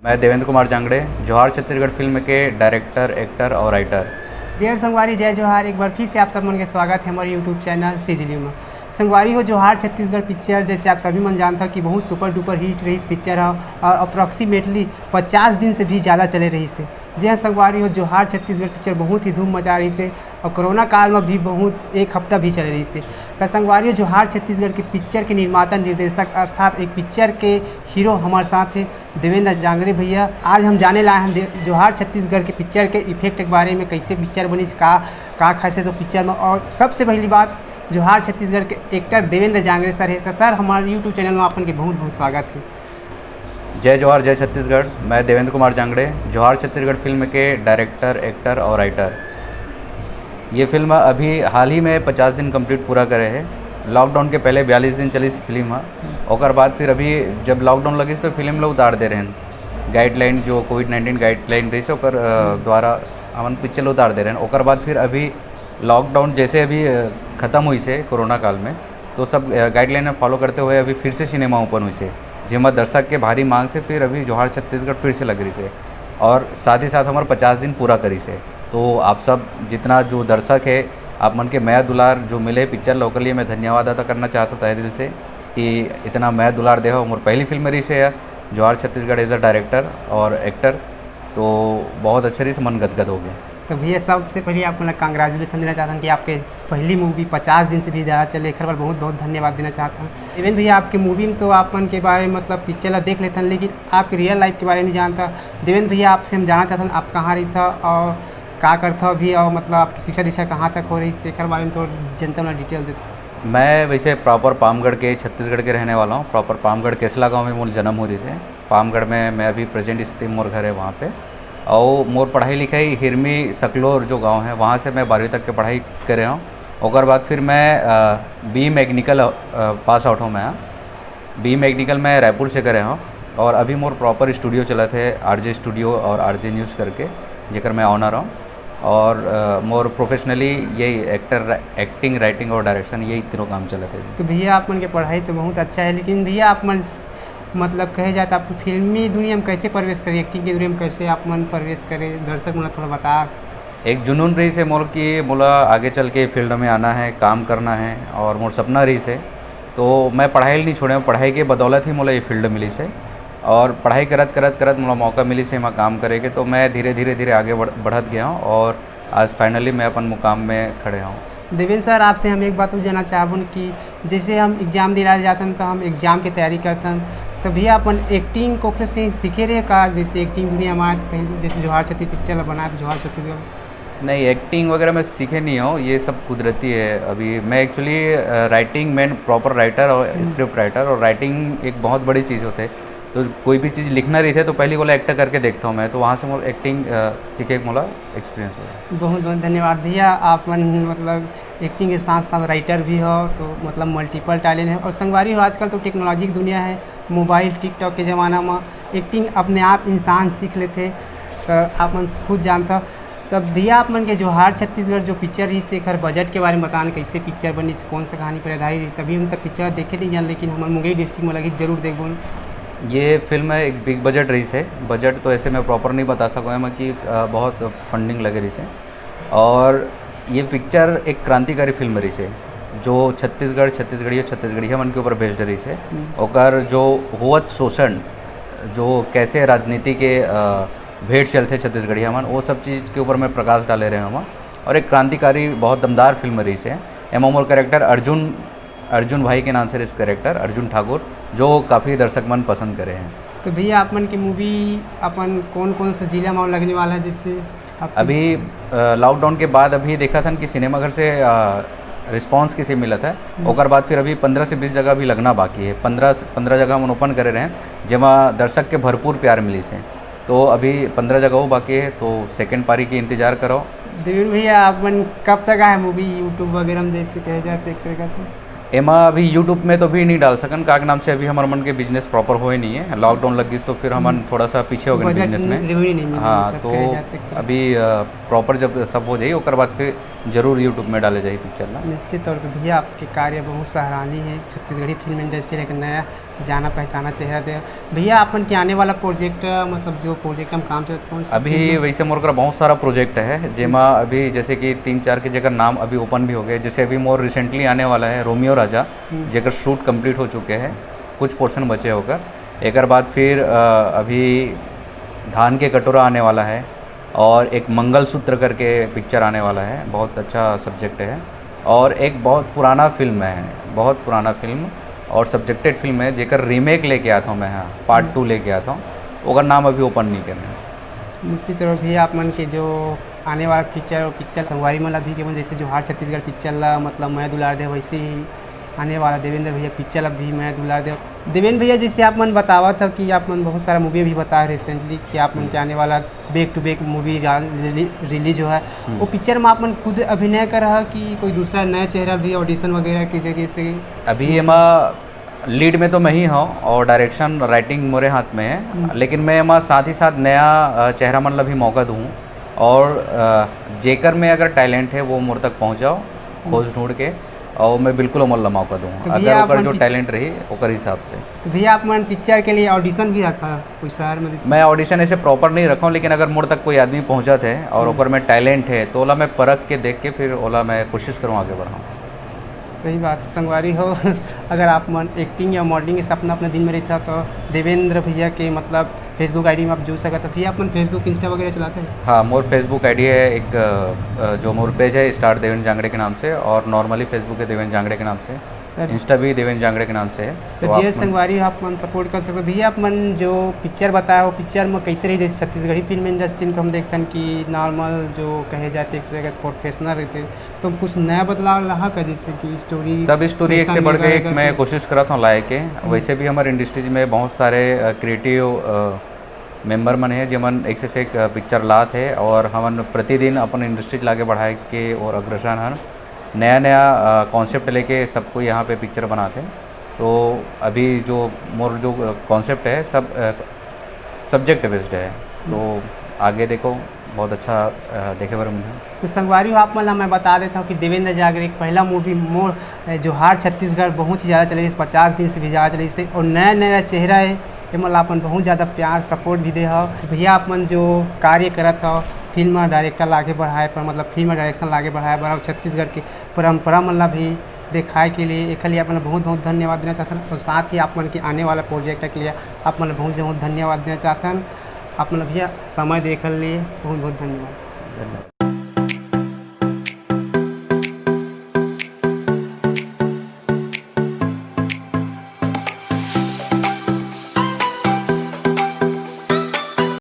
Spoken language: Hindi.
मैं देवेंद्र कुमार जांगड़े, जौहर छत्तीसगढ़ फिल्म के डायरेक्टर, एक्टर और राइटर। डियर संगवारी, जय जौहर। एक बार फिर से आप सब मन के स्वागत है हमारे यूट्यूब चैनल सीजीली में। संगवारी हो, जौहर छत्तीसगढ़ पिक्चर जैसे आप सभी मन जानता कि बहुत सुपर डुपर हिट रही पिक्चर है और अप्रॉक्सीमेटली 50 दिन से भी ज़्यादा चले रही से। जी हाँ संगवारी हो, जौहर छत्तीसगढ़ पिक्चर बहुत ही धूम मचा रही से और कोरोना काल में भी बहुत एक हफ्ता भी चले रही से। तो संगवारी हो, जौहर छत्तीसगढ़ के पिक्चर के निर्माता निर्देशक अर्थात एक पिक्चर के हीरो हमारे साथ है देवेंद्र जांगड़े भैया। आज हम जाने लाए हैं जौहर छत्तीसगढ़ के पिक्चर के इफेक्ट के बारे में, कैसे पिक्चर बनी, का खासियत तो पिक्चर में। और सबसे पहली बात, जौहर छत्तीसगढ़ के एक्टर देवेंद्र जांगड़े सर है। तो सर हमारे यूट्यूब चैनल में आपन के बहुत बहुत स्वागत है। जय जौहर, जय छत्तीसगढ़। मैं देवेंद्र कुमार जांगड़े, जौहर छत्तीसगढ़ फिल्म के डायरेक्टर, एक्टर और राइटर। ये फिल्म अभी हाल ही में 50 दिन कंप्लीट पूरा करे है। लॉकडाउन के पहले 42 दिन चली फिल्म है, और बाद फिर अभी जब लॉकडाउन लगी तो फिल्म लोग उतार दे रहे हैं। गाइडलाइन जो कोविड-19 गाइडलाइन रही से ओकर द्वारा हमन पिक्चर उतार दे रहे हैं। और बाद फिर अभी लॉकडाउन जैसे अभी ख़त्म हुई से कोरोना काल में, तो सब गाइडलाइन फॉलो करते हुए अभी फिर से सिनेमा ओपन हुई से, जिसमें दर्शक के भारी मांग से फिर अभी जौहर छत्तीसगढ़ फिर से लग रही से, और साथ ही साथ हमारे 50 दिन पूरा करी से। तो आप सब जितना जो दर्शक है, आप मन के मया दुलार जो मिले पिक्चर लोकल, लिए मैं धन्यवाद अदा करना चाहता तहे दिल से कि इतना मया दुलार दे हो। मोर पहली फिल्म रही से है जौहर छत्तीसगढ़ एज अ डायरेक्टर और एक्टर, तो बहुत अच्छे रही से मन गदगद हो गया। तो भैया सबसे पहले आपको मैं कांग्रेचुलेसन देना चाहता हूँ कि आपके पहली मूवी 50 दिन से भी ज़्यादा चले। एक बार बहुत बहुत धन्यवाद देना चाहता हूँ। इवन भैया आपके मूवी में तो आप मन के बारे में मतलब पिक्चर देख लेते हैं, लेकिन आपके रियल लाइफ के बारे में नहीं जानता। देवेंद्र भैया आपसे हम जानना चाहते हैं आप कहाँ रही था और क्या करता अभी, और मतलब आपकी शिक्षा दीक्षा कहाँ तक हो रही, शेखर बारे में तो जनता में डिटेल देते। मैं वैसे प्रॉपर पामगढ़ के छत्तीसगढ़ के रहने वाला हूँ। प्रॉपर पामगढ़ केसला गांव में मोर जन्म हो रही है। पामगढ़ में मैं अभी प्रेजेंट स्थिति मोर घर है वहाँ पे, और मोर पढ़ाई लिखाई हिरमी सकलोर जो गांव है वहाँ से मैं 12वीं तक की पढ़ाई करे हूँ। और बाद फिर मैं बी मैकेनिकल पास आउट हूँ। मैं बी मैकेनिकल में रायपुर से करे हूँ, और अभी मोर प्रॉपर स्टूडियो चला थे आरजे स्टूडियो और आरजे न्यूज़ करके, जेकर मैं ऑनर हूँ। और मोर प्रोफेशनली यही एक्टिंग, राइटिंग और डायरेक्शन, यही तीनों काम चला थे। तो भैया आप मन के पढ़ाई तो बहुत अच्छा है, लेकिन भैया आप मन मतलब कहे जाता आपको फिल्मी दुनिया में कैसे प्रवेश करें, एक्टिंग की दुनिया में कैसे आप मन प्रवेश करें, दर्शक मुझे थोड़ा बता। एक जुनून रही से मोर की मोला आगे चल के फील्ड में आना है, काम करना है, और मोर सपना रही से, तो मैं पढ़ाई नहीं छोड़े। पढ़ाई के बदौलत ही मोला ये फील्ड मिली से, और पढ़ाई करत करत करत मोला मौका मिली से वहाँ काम करे के, तो मैं धीरे धीरे धीरे आगे बढ़त गया हूँ, और आज फाइनली मैं अपन मुकाम में खड़े हूँ। देवेंद्र सर आपसे हम एक बात जानना चाहूँ कि जैसे हम एग्ज़ाम दिला जाते हैं तो हम एग्ज़ाम की तैयारी करते हैं, तो भैया अपन एक्टिंग को से सीखे रहे का, जैसे एक्टिंग दुनिया हमारे पहले जैसे जौहर छत्तीसगढ़ पिक्चर बना तो जौहर छत्तीसगढ़। नहीं, एक्टिंग वगैरह मैं सीखे नहीं हूँ, ये सब कुदरती है। अभी मैं एक्चुअली राइटिंग, मैं प्रॉपर राइटर और स्क्रिप्ट राइटर, और राइटिंग एक बहुत बड़ी चीज़ होती है। तो कोई भी चीज़ लिखना रही थे तो पहले बोला एक्टर करके देखता हूँ मैं, तो वहाँ से मुझे एक्टिंग सीखे मोला एक्सपीरियंस हो। बहुत बहुत धन्यवाद भैया। आप मतलब एक्टिंग के साथ साथ राइटर भी हो, तो मतलब मल्टीपल टैलेंट है। और संगवारी हो, आजकल तो टेक्नोलॉजी की दुनिया है, मोबाइल टिकटॉक के ज़माना में एक्टिंग अपने आप इंसान सीख लेते, तो आप मन खुद जानता। तब भैया आप मन के जौहर छत्तीसगढ़ जो पिक्चर रही शेखर बजट के बारे में बताना, कैसे पिक्चर बनी, कौन सा कहानी पर आधारित रही। सभी हम तक पिक्चर देखे नहीं जान, लेकिन हमारे मुंगेर डिस्ट्रिक्ट में लगी जरूर देखो। ये फिल्म है एक बिग बजट रही से। बजट तो ऐसे मैं प्रॉपर नहीं बता सकूँ मैं कि बहुत फंडिंग लगे रही से, और ये पिक्चर एक क्रांतिकारी फिल्म रही से, जो छत्तीसगढ़िया मन के ऊपर बेस्ड रही से। और जो होवत शोषण, जो कैसे राजनीति के भेंट चलते छत्तीसगढ़िया मन, वो सब चीज़ के ऊपर मैं प्रकाश डाले रहे हम, और एक क्रांतिकारी बहुत दमदार फिल्म रही से। एम मोर कैरेक्टर अर्जुन भाई के नाम से इस कैरेक्टर अर्जुन ठाकुर, जो काफ़ी दर्शक मन पसंद करे हैं। तो भैया आप मन की मूवी अपन कौन कौन सा जिला में लगने वाला है, जिससे अभी लॉकडाउन के बाद अभी देखा था कि सिनेमाघर से रिस्पांस किसी मिला था। और बाद फिर अभी 15 से 20 जगह भी लगना बाकी है। 15 जगह हम ओपन करे रहे हैं, जहाँ दर्शक के भरपूर प्यार मिली से। तो अभी 15 जगह बाकी है, तो सेकंड पारी की इंतज़ार करो। देवेंद्र भैया आप मन कब तक आए मूवी यूट्यूब वगैरह में, जैसे कहे जाते एक तरीका से? एमा अभी यूट्यूब में तो भी नहीं डाल सकन, का नाम से अभी हमारे मन के बिजनेस प्रॉपर हो ही नहीं है। लॉकडाउन लग गई तो फिर हम थोड़ा सा पीछे हो गए बिजनेस में। हाँ, तो अभी प्रॉपर जब सब हो जाए उसके बाद फिर जरूर यूट्यूब में डाले जाए पिक्चर ना। निश्चित तौर पर भैया आपके कार्य बहुत सराहनीय है। छत्तीसगढ़ी फिल्म इंडस्ट्री एक नया जाना पहचाना चेहरा दे। भैया अपन के आने वाला प्रोजेक्ट मतलब जो प्रोजेक्ट हम काम चलते कौन सा? अभी वैसे मोर का बहुत सारा प्रोजेक्ट है जेमा अभी जैसे कि 3-4 के जगह नाम अभी ओपन भी हो गए। जैसे अभी मोर रिसेंटली आने वाला है रोमियो राजा, जेकर शूट कंप्लीट हो चुके हैं, कुछ पोर्शन बचे होकर। एक बाद फिर अभी धान के कटोरा आने वाला है और एक मंगलसूत्र करके पिक्चर आने वाला है, बहुत अच्छा सब्जेक्ट है। और एक बहुत पुराना फिल्म है, बहुत पुराना फिल्म और सब्जेक्टेड फिल्म है जेकर रीमेक लेके आता हूँ मैं, हाँ पार्ट 2 लेके आता हूँ, ओकर नाम अभी ओपन नहीं करना। निश्चित रूप भी आप मन के जो आने वाला पिक्चर संगवारी मला भी के जैसे जोहार छत्तीसगढ़ पिक्चर ला मतलब मैं दुलार दे, वैसे ही आने वाला देवेंद्र भैया पिक्चर अब भी मैं दुलार दे। देवेंद्र भैया जैसे आप मन बतावा था कि आप मन बहुत सारा मूवी भी बताया रिसेंटली कि आप मन के आने वाला back to back movie release हो है, वो पिक्चर में आप मन खुद अभिनय कर रहा कि कोई दूसरा नया चेहरा भी ऑडिशन वगैरह की जगह से? अभी एमा लीड में तो मैं ही हूँ और डायरेक्शन राइटिंग मेरे हाथ में है, लेकिन मैं एमा साथ ही साथ नया चेहरा मन ला भी मौका दूँ और जेकर में अगर टैलेंट है वो मोर तक पहुँचाओ खोज ढूंढ के, और मैं बिल्कुल अमल मौका दूँ तो अगर ओकर जो टैलेंट रही ओकर हिसाब से। तो भैया आप मन पिक्चर के लिए ऑडिशन भी रखा कोई शहर में? मैं ऑडिशन ऐसे प्रॉपर नहीं रखा हूँ, लेकिन अगर मोर तक कोई आदमी पहुँचा थे और ओकर में टैलेंट है तो ओला मैं परख के देख के फिर ओला मैं कोशिश करूँ आगे बढ़ाऊँ। सही बात संगवारी हो। अगर आप मन एक्टिंग या मॉडलिंग के सपना अपने दिन में रहता तो देवेंद्र भैया के मतलब फेसबुक आईडी में आप जुड़ सकते। भैया अपन फेसबुक इंस्टा वगैरह चलाते हैं? हाँ, मोर फेसबुक आईडी है एक जो मोर पेज है स्टार देवेंद्र जांगड़े के नाम से, और नॉर्मली फेसबुक है देवेंद्र जांगड़े के नाम से, इंस्टा भी देवेंद्र जांगड़े के नाम से है। तो भैया संगवारी आप मन सपोर्ट कर सकते। भैया आप मन जो पिक्चर बताया वो पिक्चर में कैसे रही, जैसे छत्तीसगढ़ी फिल्म इंडस्ट्री में हम देखते हैं कि नॉर्मल जो कहे जाते एक तरह का प्रोफेशनल रहते, तो कुछ नया बदलाव रहा का जैसे कि स्टोरी सब स्टोरी एक से बढ़ के एक मैं कोशिश कर रहा हूँ लाए के। वैसे भी हमारे इंडस्ट्रीज में बहुत सारे क्रिएटिव मेंबर मन है जिमन एक से एक पिक्चर लात है और हमन प्रतिदिन अपन इंडस्ट्री लागे बढ़ाए के और अग्रसर हन नया नया कॉन्सेप्ट लेके सबको यहाँ पे पिक्चर बनाते हैं। तो अभी जो मोर जो कॉन्सेप्ट है सब सब्जेक्ट बेस्ड है, तो आगे देखो बहुत अच्छा देखे बारे में। तो संगवारी आप मतलब मैं बता देता हूँ कि देवेंद्र जागड़े पहला मूवी मोर जोहार छत्तीसगढ़ बहुत ही ज़्यादा चली, 50 दिन से भी ज़्यादा चली से, और नया नया चेहरा है मतलब अपन बहुत ज़्यादा प्यार सपोर्ट भी दे हो। भैया आप मन जो कार्य करत हो फिल्म डायरेक्टर लागे बढ़ाए पर मतलब फिल्म डायरेक्शन लागे बढ़ाए पर छत्तीसगढ़ की परंपरा मतलब भी दिखाए के लिए एक लिए आप मन बहुत बहुत धन्यवाद देना चाहते हैं, और साथ ही आप मन के आने वाला प्रोजेक्ट के लिए आप मन बहुत बहुत धन्यवाद देना चाहते हैं। आप मतलब भैया समय देखने लिए बहुत बहुत धन्यवाद।